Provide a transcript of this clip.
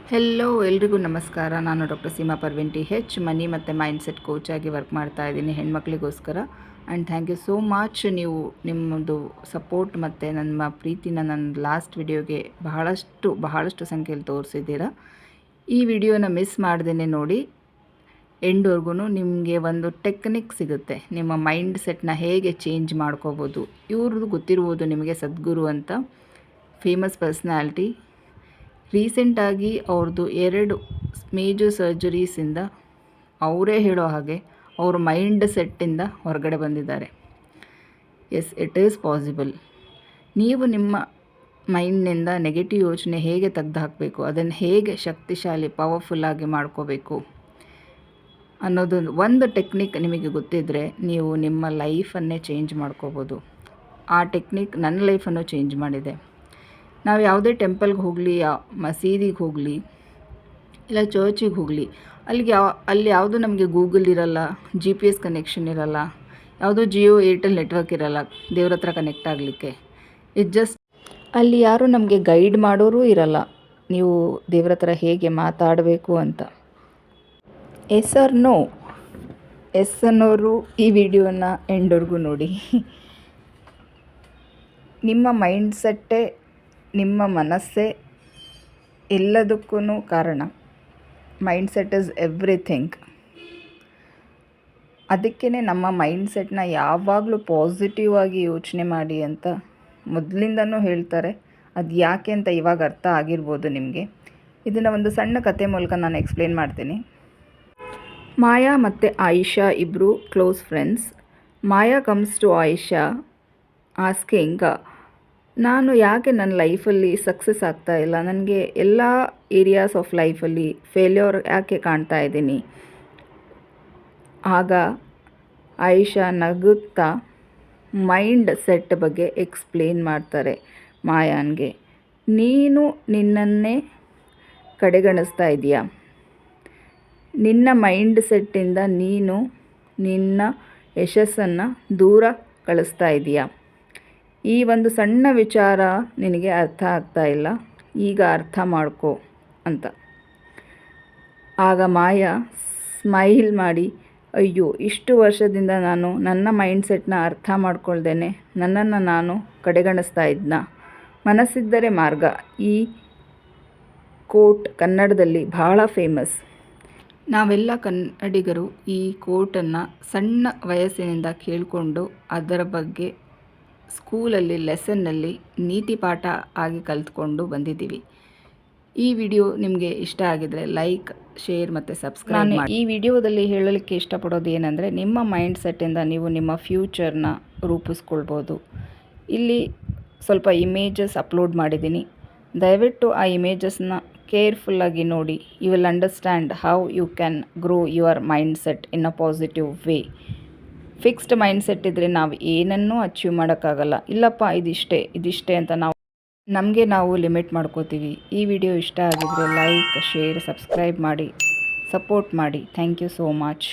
Hello ಎಲ್ರಿಗೂ ನಮಸ್ಕಾರ. ನಾನು doctor Seema Parveen TH money ಮತ್ತು ಮೈಂಡ್ಸೆಟ್ ಕೋಚ್ ಆಗಿ ವರ್ಕ್ ಮಾಡ್ತಾ ಇದ್ದೀನಿ ಹೆಣ್ಮಕ್ಳಿಗೋಸ್ಕರ. And thank you so much. ನೀವು ನಿಮ್ಮದು ಸಪೋರ್ಟ್ ಮತ್ತು ನನ್ನ ಪ್ರೀತಿನ ನನ್ನ ಲಾಸ್ಟ್ ವಿಡಿಯೋಗೆ ಬಹಳಷ್ಟು ಸಂಖ್ಯೆಯಲ್ಲಿ ತೋರಿಸಿದ್ದೀರಾ. ಈ ವಿಡಿಯೋನ ಮಿಸ್ ಮಾಡ್ದೇ ನೋಡಿ, ಎಂಡ್ವರೆಗೂ ನಿಮಗೆ ಒಂದು ಟೆಕ್ನಿಕ್ ಸಿಗುತ್ತೆ, ನಿಮ್ಮ ಮೈಂಡ್ ಸೆಟ್ನ ಹೇಗೆ ಚೇಂಜ್ ಮಾಡ್ಕೋಬೋದು. ಇವ್ರದ್ದು ಗೊತ್ತಿರ್ಬೋದು ನಿಮಗೆ, ಸದ್ಗುರು ಅಂತ ಫೇಮಸ್ ಪರ್ಸ್ನಾಲಿಟಿ. ರೀಸೆಂಟಾಗಿ ಅವ್ರದ್ದು 2 ಮೇಜರ್ ಸರ್ಜರೀಸಿಂದ ಅವರೇ ಹೇಳೋ ಹಾಗೆ ಅವ್ರ ಮೈಂಡ್ ಸೆಟ್ಟಿಂದ ಹೊರಗಡೆ ಬಂದಿದ್ದಾರೆ. Yes, it is possible. ನೀವು ನಿಮ್ಮ ಮೈಂಡ್ನಿಂದ ನೆಗೆಟಿವ್ ಯೋಚನೆ ಹೇಗೆ ತೆಗೆದು ಹಾಕಬೇಕು, ಅದನ್ನು ಹೇಗೆ ಶಕ್ತಿಶಾಲಿ ಪವರ್ಫುಲ್ಲಾಗಿ ಮಾಡ್ಕೋಬೇಕು ಅನ್ನೋದು ಒಂದು ಟೆಕ್ನಿಕ್ ನಿಮಗೆ ಗೊತ್ತಿದ್ದರೆ ನೀವು ನಿಮ್ಮ ಲೈಫನ್ನೇ ಚೇಂಜ್ ಮಾಡ್ಕೋಬೋದು. ಆ ಟೆಕ್ನಿಕ್ ನನ್ನ ಲೈಫನ್ನು ಚೇಂಜ್ ಮಾಡಿದೆ. ನಾವು ಯಾವುದೇ ಟೆಂಪಲ್ಗೆ ಹೋಗಲಿ, ಮಸೀದಿಗೆ ಹೋಗಲಿ, ಇಲ್ಲ ಚರ್ಚಿಗೆ ಹೋಗಲಿ, ಅಲ್ಲಿ ಯಾವುದು ನಮಗೆ ಗೂಗಲ್ ಇರಲ್ಲ, GPS ಕನೆಕ್ಷನ್ ಇರಲ್ಲ, ಯಾವುದೋ ಜಿಯೋ ಏರ್ಟೆಲ್ ನೆಟ್ವರ್ಕ್ ಇರಲ್ಲ ದೇವ್ರ ಹತ್ರ ಕನೆಕ್ಟ್ ಆಗಲಿಕ್ಕೆ. ಅಲ್ಲಿ ಯಾರೂ ನಮಗೆ ಗೈಡ್ ಮಾಡೋರೂ ಇರಲ್ಲ, ನೀವು ದೇವ್ರ ಹತ್ರ ಹೇಗೆ ಮಾತಾಡಬೇಕು ಅಂತ. S R no? ಎಸ್ ಅನ್ನೋರು ಈ ವಿಡಿಯೋನ ಎಂಡ್ವರೆಗೂ ನೋಡಿ. ನಿಮ್ಮ ಮೈಂಡ್ ಸೆಟ್ಟೇ, ನಿಮ್ಮ ಮನಸ್ಸೇ ಎಲ್ಲದಕ್ಕೂ ಕಾರಣ. Mind set is everything. ಅದಕ್ಕೇ ನಮ್ಮ ಮೈಂಡ್ ಸೆಟ್ನ ಯಾವಾಗಲೂ ಪಾಸಿಟಿವ್ ಆಗಿ ಯೋಚನೆ ಮಾಡಿ ಅಂತ ಮೊದಲಿಂದನೂ ಹೇಳ್ತಾರೆ. ಅದು ಯಾಕೆ ಅಂತ ಇವಾಗ ಅರ್ಥ ಆಗಿರ್ಬೋದು ನಿಮಗೆ. ಇದನ್ನು ಒಂದು ಸಣ್ಣ ಕತೆ ಮೂಲಕ ನಾನು ಎಕ್ಸ್ಪ್ಲೇನ್ ಮಾಡ್ತೀನಿ. ಮಾಯಾ ಮತ್ತು ಆಯಿಷಾ ಇಬ್ಬರು close friends. Maya comes to Aisha asking, ನಾನು ಯಾಕೆ ನನ್ನ ಲೈಫಲ್ಲಿ ಸಕ್ಸಸ್ ಆಗ್ತಾ ಇಲ್ಲ, ನನಗೆ ಎಲ್ಲ ಏರಿಯಾಸ್ ಆಫ್ ಲೈಫಲ್ಲಿ ಫೇಲ್ಯೂರ್ ಯಾಕೆ ಕಾಣ್ತಾ ಇದ್ದೀನಿ. ಆಗ ಆಯಿಷಾ ನಗುತ್ತಾ ಮೈಂಡ್ ಸೆಟ್ ಬಗ್ಗೆ ಎಕ್ಸ್ಪ್ಲೇನ್ ಮಾಡ್ತಾರೆ ಮಾಯಾನ್ಗೆ. ನೀನು ನಿನ್ನನ್ನೇ ಕಡೆಗಣಿಸ್ತಾ ಇದೆಯಾ, ನಿನ್ನ ಮೈಂಡ್ ಸೆಟ್ಟಿಂದ ನೀನು ನಿನ್ನ ಯಶಸ್ಸನ್ನು ದೂರ ಕಳಿಸ್ತಾ ಇದೆಯಾ. ಈ ಒಂದು ಸಣ್ಣ ವಿಚಾರ ನಿನಗೆ ಅರ್ಥ ಆಗ್ತಾ ಇಲ್ಲ, ಈಗ ಅರ್ಥ ಮಾಡ್ಕೋ ಅಂತ. ಆಗ ಮಾಯಾ ಸ್ಮೈಲ್ ಮಾಡಿ, ಅಯ್ಯೋ, ಇಷ್ಟು ವರ್ಷದಿಂದ ನಾನು ನನ್ನ ಮೈಂಡ್ ಸೆಟ್ನ ಅರ್ಥ ಮಾಡ್ಕೊಳ್ದೇನೆ ನನ್ನನ್ನು ನಾನು ಕಡೆಗಣಿಸ್ತಾ ಇದ್ನ. ಮನಸ್ಸಿದ್ದರೆ ಮಾರ್ಗ, ಈ ಕೋಟ್ ಕನ್ನಡದಲ್ಲಿ ಬಹಳ ಫೇಮಸ್. ನಾವೆಲ್ಲ ಕನ್ನಡಿಗರು ಈ ಕೋಟನ್ನು ಸಣ್ಣ ವಯಸ್ಸಿನಿಂದ ಕೇಳಿಕೊಂಡು ಅದರ ಬಗ್ಗೆ ಸ್ಕೂಲಲ್ಲಿ ಲೆಸನ್ನಲ್ಲಿ ನೀತಿ ಪಾಠ ಆಗಿ ಕಲಿತ್ಕೊಂಡು ಬಂದಿದ್ದೀವಿ. ಈ ವಿಡಿಯೋ ನಿಮಗೆ ಇಷ್ಟ ಆಗಿದರೆ ಲೈಕ್, ಶೇರ್ ಮತ್ತು ಸಬ್ಸ್ಕ್ರೈಬ್ ಮಾಡಿ. ಈ ವಿಡಿಯೋದಲ್ಲಿ ಹೇಳಲಿಕ್ಕೆ ಇಷ್ಟಪಡೋದು ಏನಂದರೆ, ನಿಮ್ಮ ಮೈಂಡ್ ಸೆಟ್ಟಿಂದ ನೀವು ನಿಮ್ಮ ಫ್ಯೂಚರ್ನ ರೂಪಿಸ್ಕೊಳ್ಬೋದು. ಇಲ್ಲಿ ಸ್ವಲ್ಪ ಇಮೇಜಸ್ ಅಪ್ಲೋಡ್ ಮಾಡಿದ್ದೀನಿ, ದಯವಿಟ್ಟು ಆ ಇಮೇಜಸ್ನ ಕೇರ್ಫುಲ್ಲಾಗಿ ನೋಡಿ. You will understand how you can grow your mind set in a positive way. Fixed mind set ಇದ್ದರೆ ನಾವು ಏನನ್ನೂ ಅಚೀವ್ ಮಾಡೋಕ್ಕಾಗಲ್ಲ. ಇಲ್ಲಪ್ಪ ಇದಿಷ್ಟೇ ಅಂತ ನಾವು ಲಿಮಿಟ್ ಮಾಡ್ಕೋತೀವಿ. ಈ ವಿಡಿಯೋ ಇಷ್ಟ ಆಗಿದರೆ ಲೈಕ್, ಶೇರ್, ಸಬ್ಸ್ಕ್ರೈಬ್ ಮಾಡಿ, ಸಪೋರ್ಟ್ ಮಾಡಿ. Thank you so much.